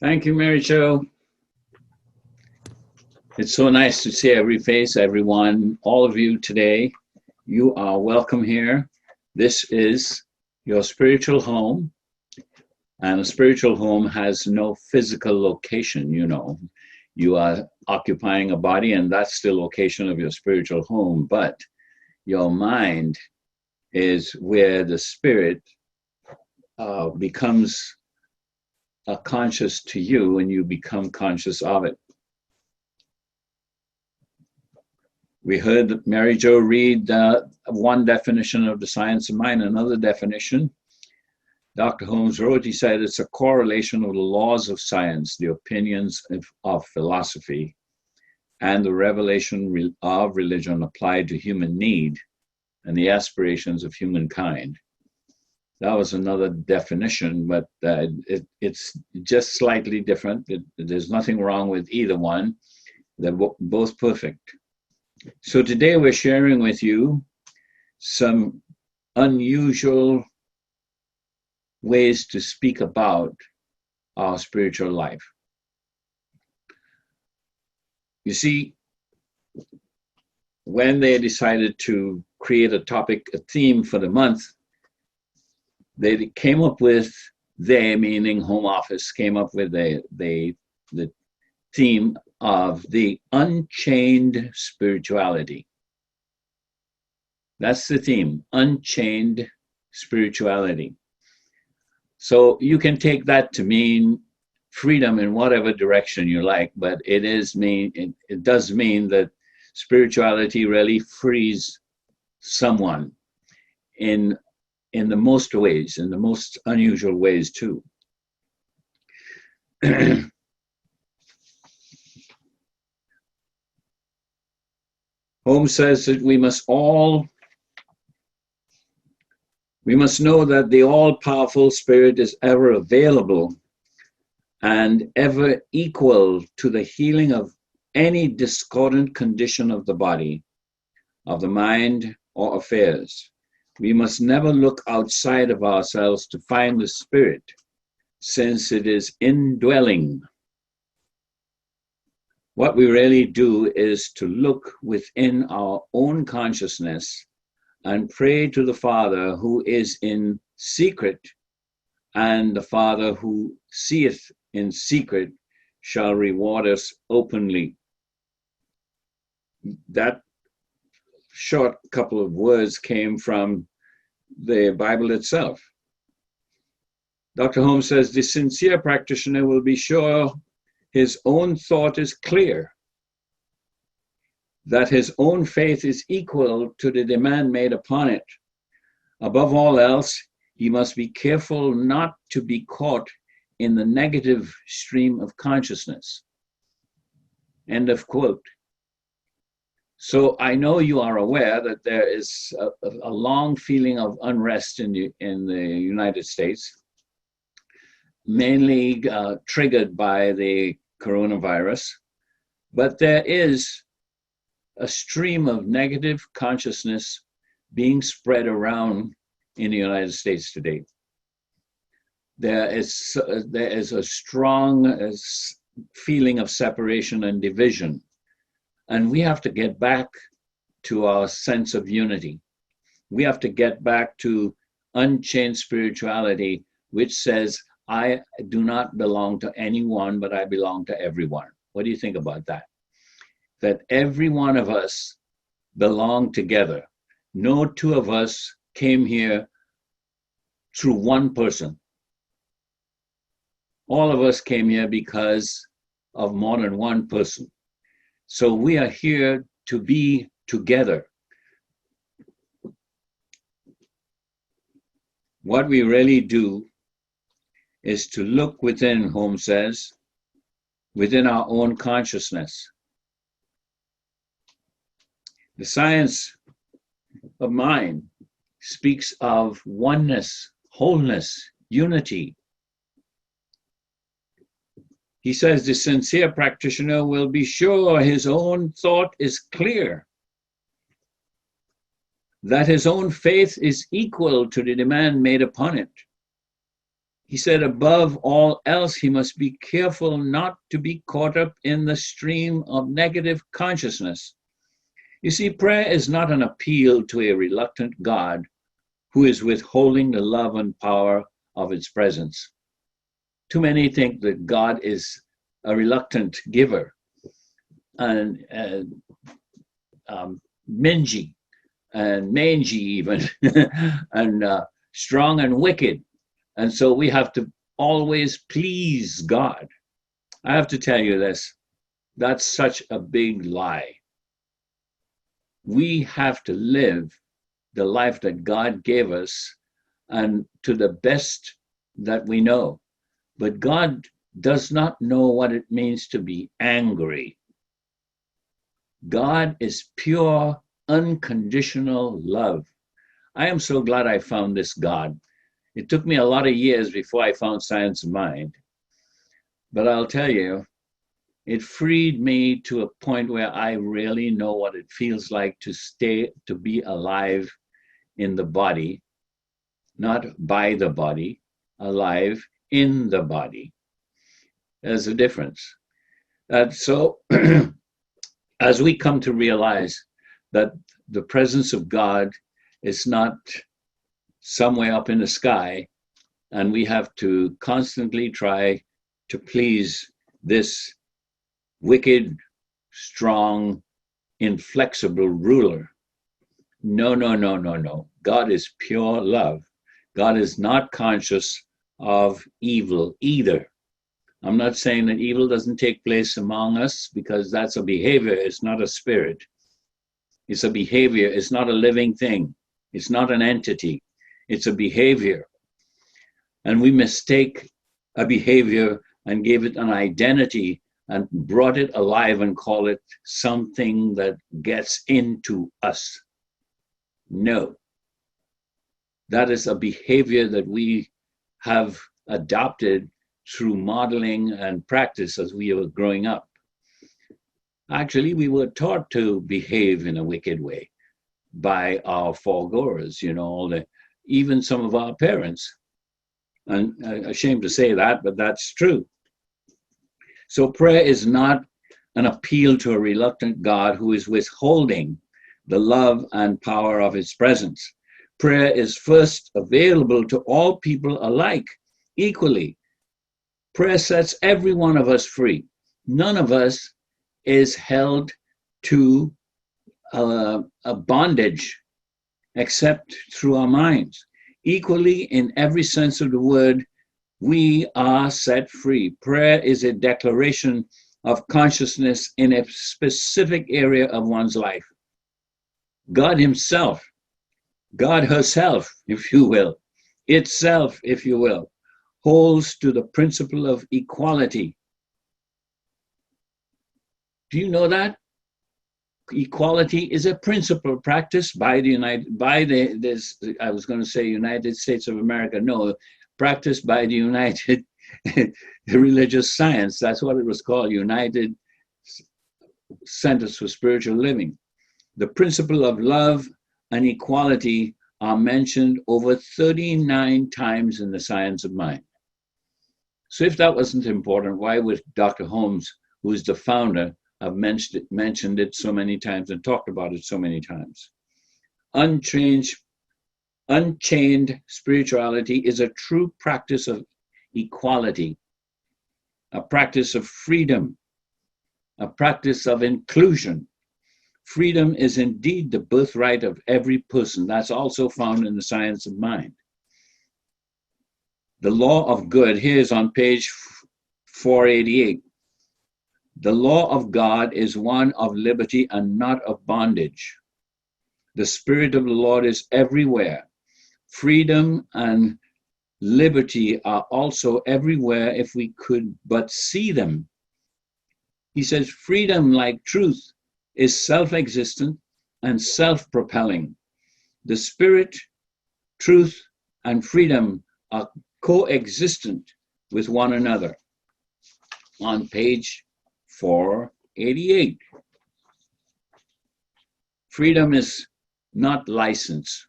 Thank you, Mary Jo. It's so nice to see every face, everyone, all of you today. You are welcome here. This is your spiritual home, and a spiritual home has no physical location, you know. You are occupying a body, and that's the location of your spiritual home, but your mind is where the spirit becomes conscious to you, and you become conscious of it. We heard Mary Jo read one definition of the science of mind, another definition. Dr. Holmes wrote, he said, it's a correlation of the laws of science, the opinions of philosophy, and the revelation of religion applied to human need and the aspirations of humankind. That was another definition, but it's just slightly different. There's nothing wrong with either one. They're both perfect. So today we're sharing with you some unusual ways to speak about our spiritual life. You see, when they decided to create a topic, a theme for the month, they came up with, they meaning Home Office, came up with the theme of the unchained spirituality. That's the theme, unchained spirituality. So you can take that to mean freedom in whatever direction you like, but it does mean that spirituality really frees someone in the most ways, in the most unusual ways too. Holmes says that we must know that the all-powerful spirit is ever available and ever equal to the healing of any discordant condition of the body, of the mind, or affairs. We must never look outside of ourselves to find the spirit, since it is indwelling. What we really do is to look within our own consciousness and pray to the Father who is in secret, and the Father who seeth in secret shall reward us openly. That short couple of words came from the Bible itself. Dr. Holmes says, the sincere practitioner will be sure his own thought is clear, that his own faith is equal to the demand made upon it. Above all else, he must be careful not to be caught in the negative stream of consciousness. End of quote. So I know you are aware that there is a long feeling of unrest in the United States, mainly triggered by the coronavirus, but there is a stream of negative consciousness being spread around in the United States today. There is a strong feeling of separation and division, and we have to get back to our sense of unity. We have to get back to unchained spirituality, which says, I do not belong to anyone, but I belong to everyone. What do you think about that? That every one of us belong together. No two of us came here through one person. All of us came here because of more than one person. So we are here to be together. What we really do is to look within, Holmes says, within our own consciousness. The science of mind speaks of oneness, wholeness, unity. He says the sincere practitioner will be sure his own thought is clear, that his own faith is equal to the demand made upon it. He said, above all else, he must be careful not to be caught up in the stream of negative consciousness. You see, prayer is not an appeal to a reluctant God who is withholding the love and power of its presence. Too many think that God is a reluctant giver and mingy and mangy even, and strong and wicked. And so we have to always please God. I have to tell you this, that's such a big lie. We have to live the life that God gave us and to the best that we know. But God does not know what it means to be angry. God is pure, unconditional love. I am so glad I found this God. It took me a lot of years before I found Science of Mind. But I'll tell you, it freed me to a point where I really know what it feels like to be alive in the body, not by the body, alive in the body. There's a difference. So as we come to realize that the presence of God is not somewhere up in the sky, and we have to constantly try to please this wicked, strong, inflexible ruler. No, no, no, no, no. God is pure love. God is not conscious of evil either. I'm not saying that evil doesn't take place among us, because that's a behavior. It's not a spirit. It's a behavior. It's not a living thing. It's not an entity. It's a behavior. And we mistake a behavior and gave it an identity and brought it alive and call it something that gets into us. No. That is a behavior that we have adopted through modeling and practice as we were growing up. Actually, we were taught to behave in a wicked way by our foregoers, even some of our parents. And I'm ashamed to say that, but that's true. So prayer is not an appeal to a reluctant God who is withholding the love and power of his presence. Prayer is first available to all people alike, equally. Prayer sets every one of us free. None of us is held to a bondage except through our minds. Equally, in every sense of the word, we are set free. Prayer is a declaration of consciousness in a specific area of one's life. God himself, God herself, if you will, itself, if you will, holds to the principle of equality. Do you know that? Equality is a principle practiced by the United States of America. No, practiced by the United Religious Science. That's what it was called, United Centers for Spiritual Living. The principle of love and equality are mentioned over 39 times in the Science of Mind. So if that wasn't important, why would Dr. Holmes, who is the founder, have mentioned it so many times and talked about it so many times? Unchained spirituality is a true practice of equality, a practice of freedom, a practice of inclusion. Freedom is indeed the birthright of every person. That's also found in the Science of Mind. The law of good, here's on page 488. The law of God is one of liberty and not of bondage. The Spirit of the Lord is everywhere. Freedom and liberty are also everywhere if we could but see them. He says freedom, like truth, is self-existent and self-propelling. The Spirit, truth, and freedom are coexistent with one another. On page 488. Freedom is not license.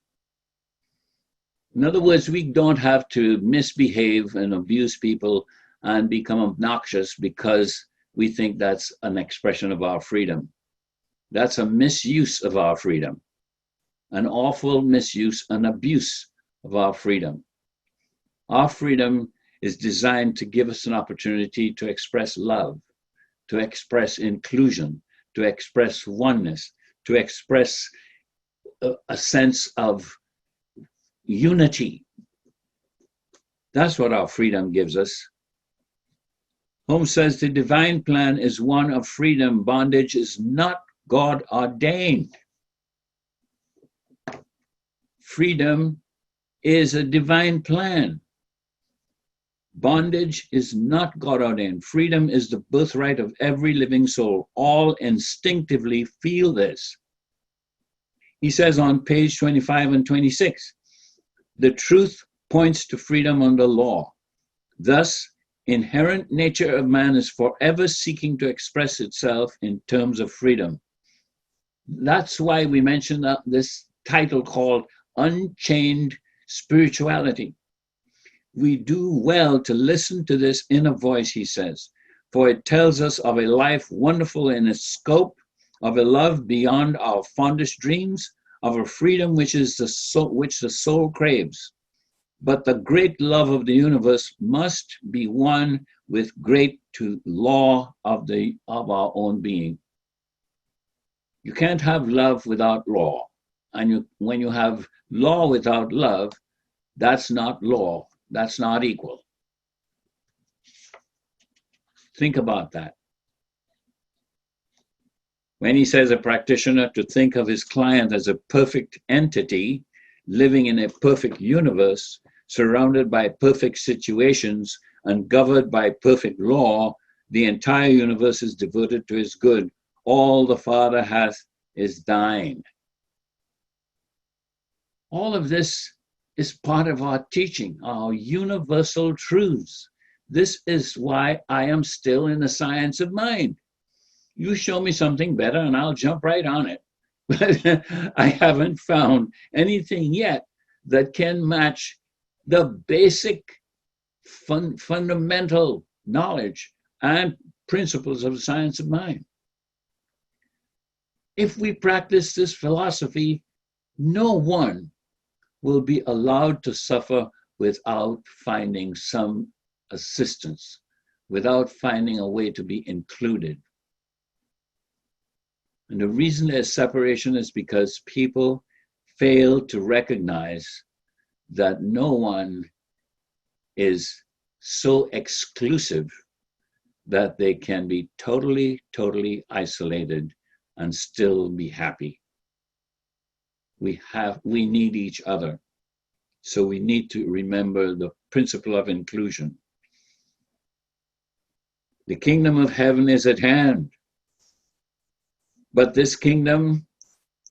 In other words, we don't have to misbehave and abuse people and become obnoxious because we think that's an expression of our freedom. That's a misuse of our freedom, an awful misuse and abuse of our freedom. Our freedom is designed to give us an opportunity to express love, to express inclusion, to express oneness, to express a sense of unity. That's what our freedom gives us. Holmes says the divine plan is one of freedom. Bondage is not God ordained. Freedom is a divine plan. Bondage is not God ordained. Freedom is the birthright of every living soul. All instinctively feel this. He says on page 25 and 26, the truth points to freedom under law. Thus, inherent nature of man is forever seeking to express itself in terms of freedom. That's why we mentioned this title called Unchained Spirituality. We do well to listen to this inner voice, he says, for it tells us of a life wonderful in its scope, of a love beyond our fondest dreams, of a freedom which the soul craves. But the great love of the universe must be one with great law of our own being. You can't have love without law. And when you have law without love, that's not law. That's not equal. Think about that. When he says a practitioner to think of his client as a perfect entity, living in a perfect universe, surrounded by perfect situations and governed by perfect law, the entire universe is devoted to his good. All the Father hath is thine. All of this is part of our teaching, our universal truths. This is why I am still in the science of mind. You show me something better and I'll jump right on it. But I haven't found anything yet that can match the basic fundamental knowledge and principles of the science of mind. If we practice this philosophy, no one will be allowed to suffer without finding some assistance, without finding a way to be included. And the reason there's separation is because people fail to recognize that no one is so exclusive that they can be totally, totally isolated and still be happy. We need each other. So we need to remember the principle of inclusion. The kingdom of heaven is at hand. But this kingdom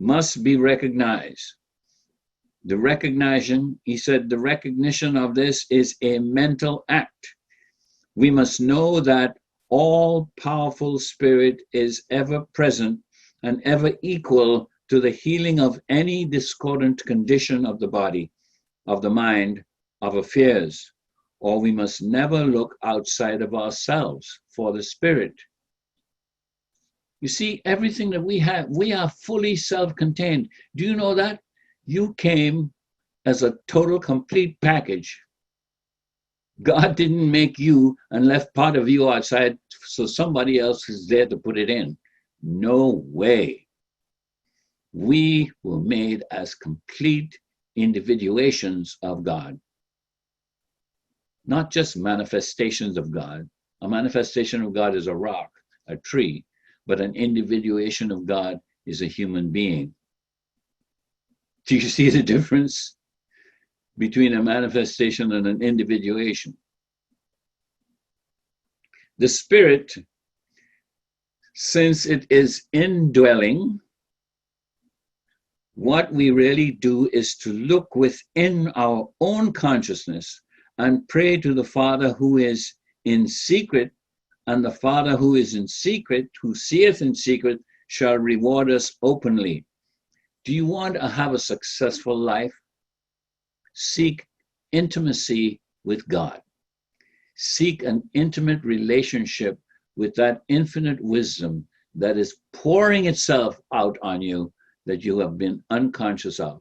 must be recognized. The recognition, he said, the recognition of this is a mental act. We must know that all powerful spirit is ever present and ever equal to the healing of any discordant condition of the body, of the mind, of affairs, or we must never look outside of ourselves for the spirit. You see, everything that we have, we are fully self-contained. Do you know that? You came as a total, complete package. God didn't make you and left part of you outside so somebody else is there to put it in. No way. We were made as complete individuations of God. Not just manifestations of God. A manifestation of God is a rock, a tree, but an individuation of God is a human being. Do you see the difference between a manifestation and an individuation? The spirit, since it is indwelling, what we really do is to look within our own consciousness and pray to the Father who is in secret, and the Father who is in secret, who seeth in secret, shall reward us openly. Do you want to have a successful life? seek intimacy with God. Seek an intimate relationship with that infinite wisdom that is pouring itself out on you that you have been unconscious of.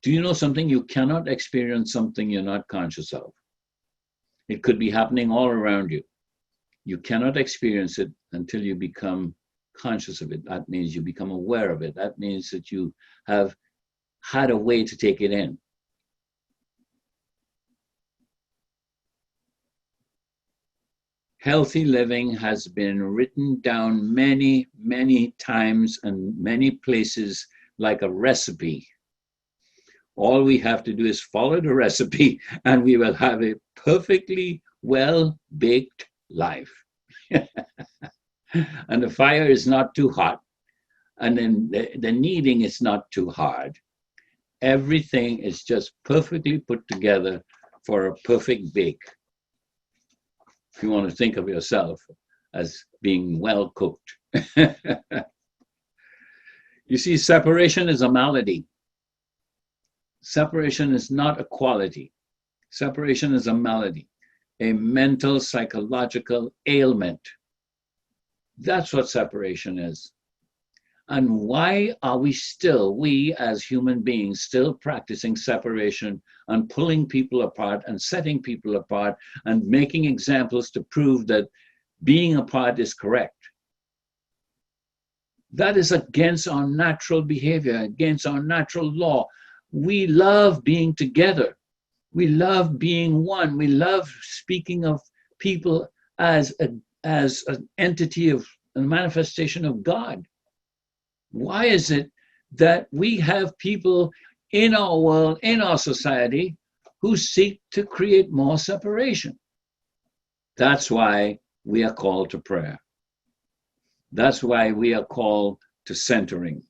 Do you know something? You cannot experience something you're not conscious of. It could be happening all around you. You cannot experience it until you become conscious of it. That means you become aware of it. That means that you have had a way to take it in. Healthy living has been written down many, many times and many places like a recipe. All we have to do is follow the recipe and we will have a perfectly well-baked life. And the fire is not too hot, and then the kneading is not too hard. Everything is just perfectly put together for a perfect bake. If you want to think of yourself as being well cooked. You see, separation is a malady. Separation is not a quality. Separation is a malady, a mental, psychological ailment. That's what separation is. And why are we as human beings, still practicing separation and pulling people apart and setting people apart and making examples to prove that being apart is correct? That is against our natural behavior, against our natural law. We love being together. We love being one. We love speaking of people as an entity of a manifestation of God. Why is it that we have people in our world, in our society, who seek to create more separation? That's why we are called to prayer. That's why we are called to centering.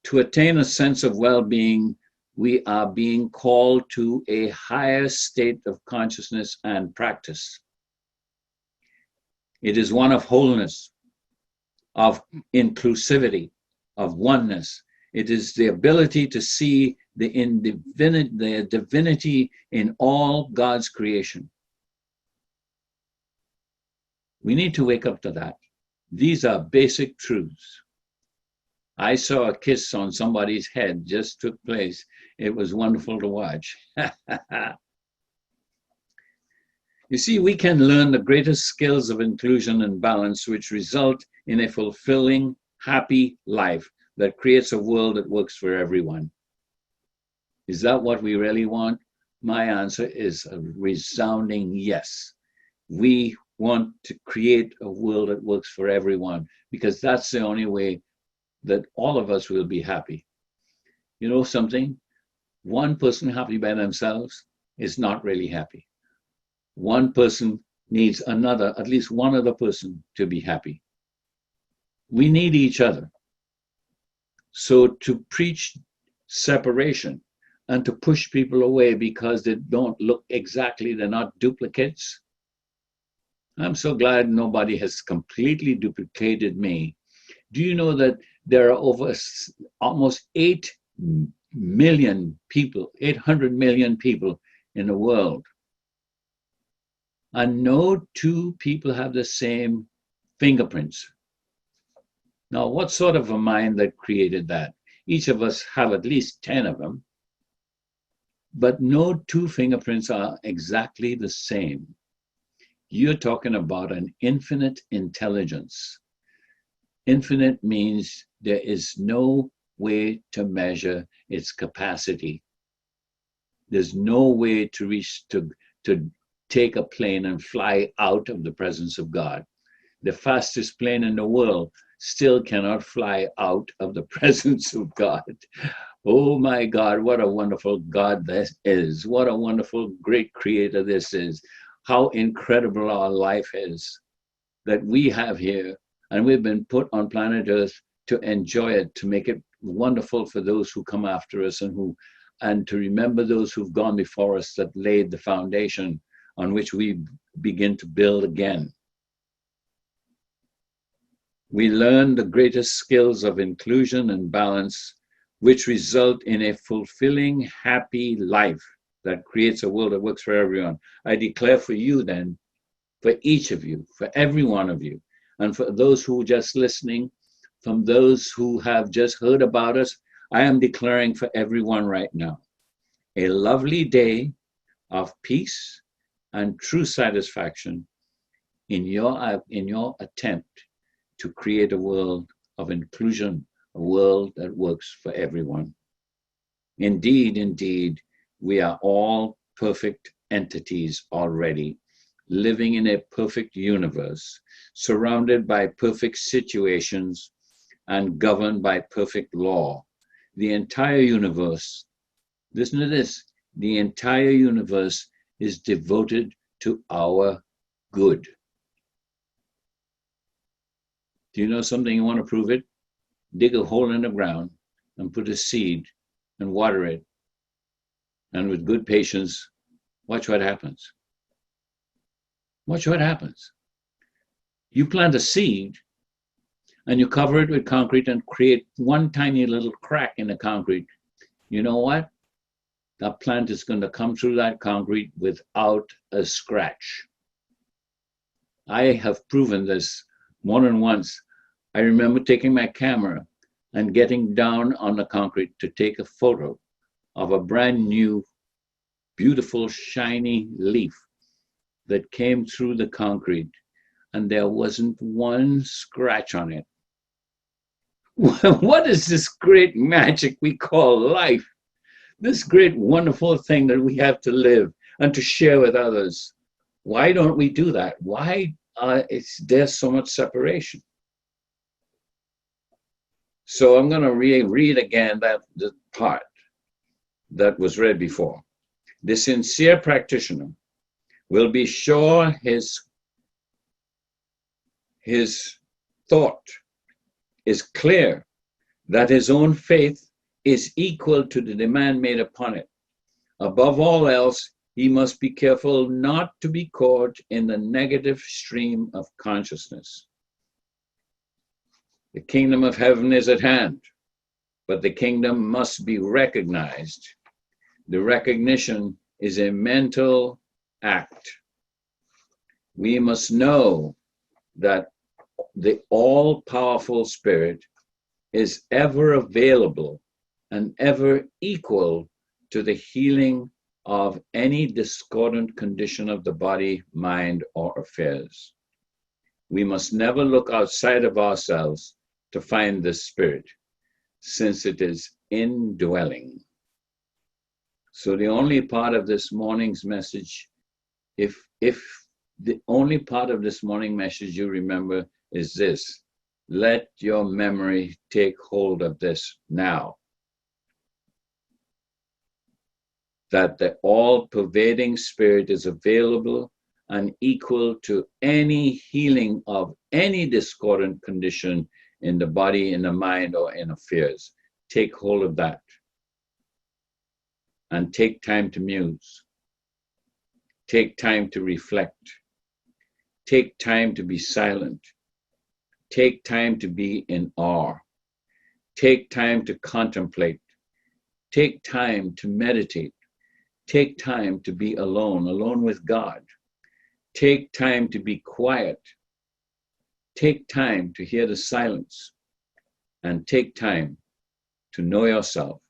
To attain a sense of well-being, we are being called to a higher state of consciousness and practice. It is one of wholeness, of inclusivity, of oneness. It is the ability to see the divinity in all God's creation. We need to wake up to that. These are basic truths. I saw a kiss on somebody's head just took place. It was wonderful to watch. You see, we can learn the greatest skills of inclusion and balance, which result in a fulfilling, happy life that creates a world that works for everyone. Is that what we really want? My answer is a resounding yes. We want to create a world that works for everyone, because that's the only way that all of us will be happy. You know something? One person happy by themselves is not really happy. One person needs another, at least one other person, to be happy. We need each other. So to preach separation and to push people away because they don't look exactly, they're not duplicates. I'm so glad nobody has completely duplicated me. Do you know that there are over almost 8 million people, 800 million people in the world? And no two people have the same fingerprints. Now, what sort of a mind that created that? Each of us have at least 10 of them, but no two fingerprints are exactly the same. You're talking about an infinite intelligence. Infinite means there is no way to measure its capacity. There's no way to reach to take a plane and fly out of the presence of God. The fastest plane in the world still cannot fly out of the presence of God. Oh my God, what a wonderful God this is. What a wonderful, great creator this is. How incredible our life is that we have here. And we've been put on planet Earth to enjoy it, to make it wonderful for those who come after us and to remember those who've gone before us that laid the foundation on which we begin to build again. We learn the greatest skills of inclusion and balance which result in a fulfilling, happy life that creates a world that works for everyone. I declare for you then, for each of you, for every one of you, and for those who are just listening, from those who have just heard about us, I am declaring for everyone right now a lovely day of peace and true satisfaction in your attempt to create a world of inclusion, a world that works for everyone. Indeed, indeed, we are all perfect entities already, living in a perfect universe, surrounded by perfect situations and governed by perfect law. The entire universe, listen to this, the entire universe is devoted to our good. Do you know something? You want to prove it? Dig a hole in the ground and put a seed and water it. And with good patience, watch what happens. Watch what happens. You plant a seed and you cover it with concrete and create one tiny little crack in the concrete. You know what? That plant is going to come through that concrete without a scratch. I have proven this more than once. I remember taking my camera and getting down on the concrete to take a photo of a brand new, beautiful, shiny leaf that came through the concrete, and there wasn't one scratch on it. What is this great magic we call life? This great, wonderful thing that we have to live and to share with others. Why don't we do that? Why is there so much separation? So I'm going to read again the part that was read before. The sincere practitioner will be sure his thought is clear, that his own faith is equal to the demand made upon it. Above all else, he must be careful not to be caught in the negative stream of consciousness. The kingdom of heaven is at hand, but the kingdom must be recognized. The recognition is a mental act. We must know that the all-powerful Spirit is ever available and ever equal to the healing of any discordant condition of the body, mind, or affairs. We must never look outside of ourselves to find this Spirit, since it is indwelling. So the only part of this morning's message, if the only part of this morning message you remember is this: let your memory take hold of this now. That the all-pervading Spirit is available and equal to any healing of any discordant condition in the body, in the mind, or in affairs. Take hold of that. And take time to muse. Take time to reflect. Take time to be silent. Take time to be in awe. Take time to contemplate. Take time to meditate. Take time to be alone with God. Take time to be quiet. Take time to hear the silence. And take time to know yourself.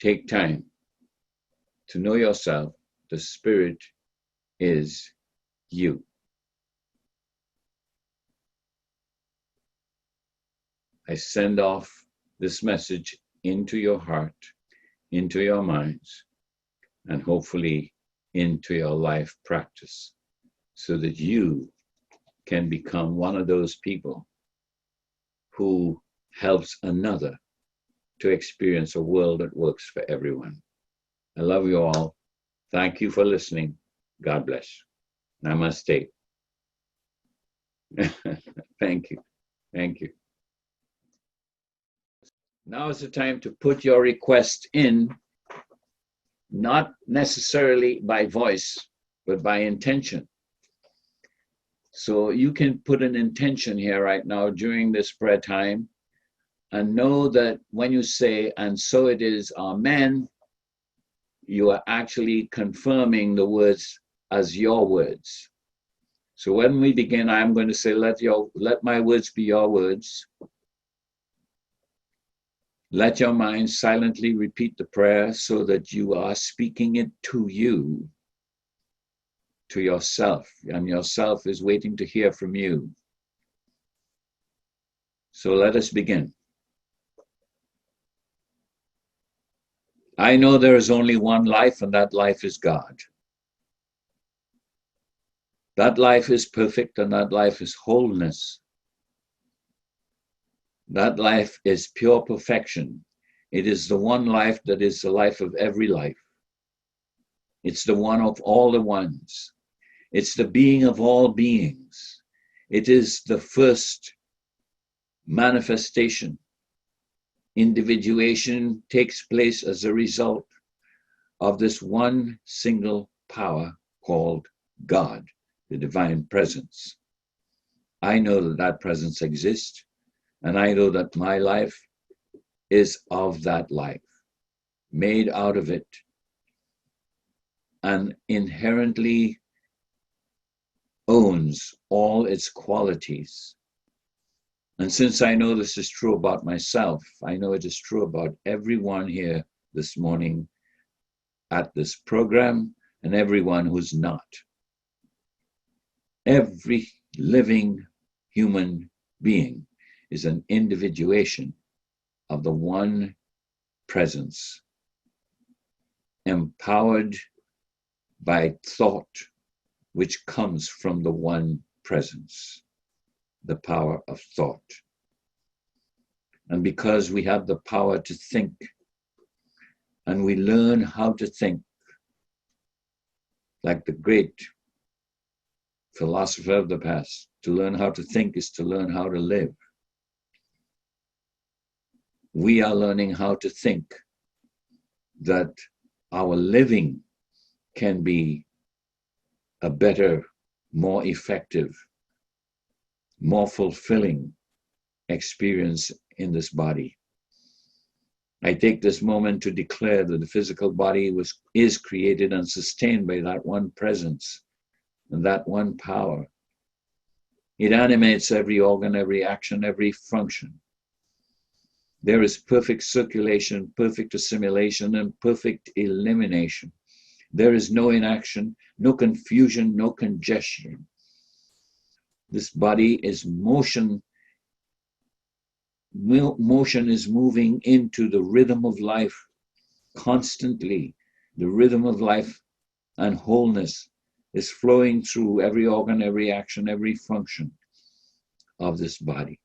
Take time to know yourself. The Spirit is you. I send off this message into your heart, into your minds, and hopefully into your life practice, so that you can become one of those people who helps another to experience a world that works for everyone. I love you all. Thank you for listening. God bless. Namaste. Thank you. Thank you. Now is the time to put your request in, not necessarily by voice, but by intention. So you can put an intention here right now during this prayer time And know that when you say, and so it is, amen, you are actually confirming the words as your words. So when we begin, I'm going to say, let my words be your words. Let your mind silently repeat the prayer so that you are speaking it to you, to yourself, and yourself is waiting to hear from you. So let us begin. I know there is only one life, and that life is God. That life is perfect, and that life is wholeness. That life is pure perfection. It is the one life that is the life of every life. It's the one of all the ones. It's the being of all beings. It is the first manifestation. Individuation takes place as a result of this one single power called God, the divine presence. I know that that presence exists, and I know that my life is of that life, made out of it, and inherently owns all its qualities. And since I know this is true about myself, I know it is true about everyone here this morning at this program and everyone who's not. Every living human being is an individuation of the one presence, empowered by thought, which comes from the one presence, the power of thought. And because we have the power to think, and we learn how to think, like the great philosopher of the past, to learn how to think is to learn how to live. We are learning how to think that our living can be a better, more effective, more fulfilling experience in this body. I take this moment to declare that the physical body is created and sustained by that one presence and that one power. It animates every organ, every action, every function. There is perfect circulation, perfect assimilation, and perfect elimination. There is no inaction, no confusion, no congestion. This body is motion. Motion is moving into the rhythm of life constantly. The rhythm of life and wholeness is flowing through every organ, every action, every function of this body.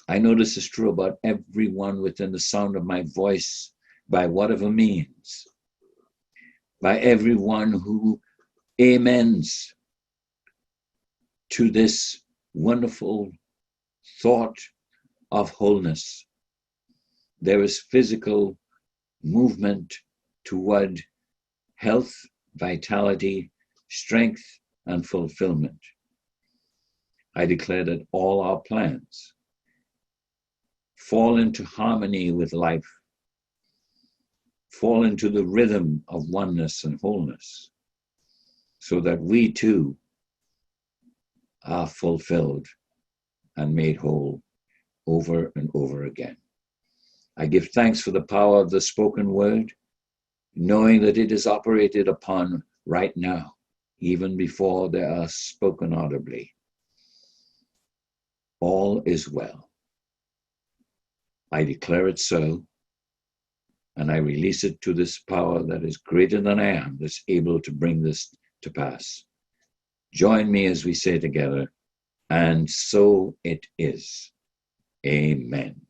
I know this is true about everyone within the sound of my voice, by whatever means, by everyone who amens to this wonderful thought of wholeness. There is physical movement toward health, vitality, strength, and fulfillment. I declare that all our plans fall into harmony with life, fall into the rhythm of oneness and wholeness, so that we too are fulfilled and made whole over and over again. I give thanks for the power of the spoken word, knowing that it is operated upon right now, even before they are spoken audibly. All is well. I declare it so, and I release it to this power that is greater than I am, that's able to bring this to pass. Join me as we say together, and so it is. Amen.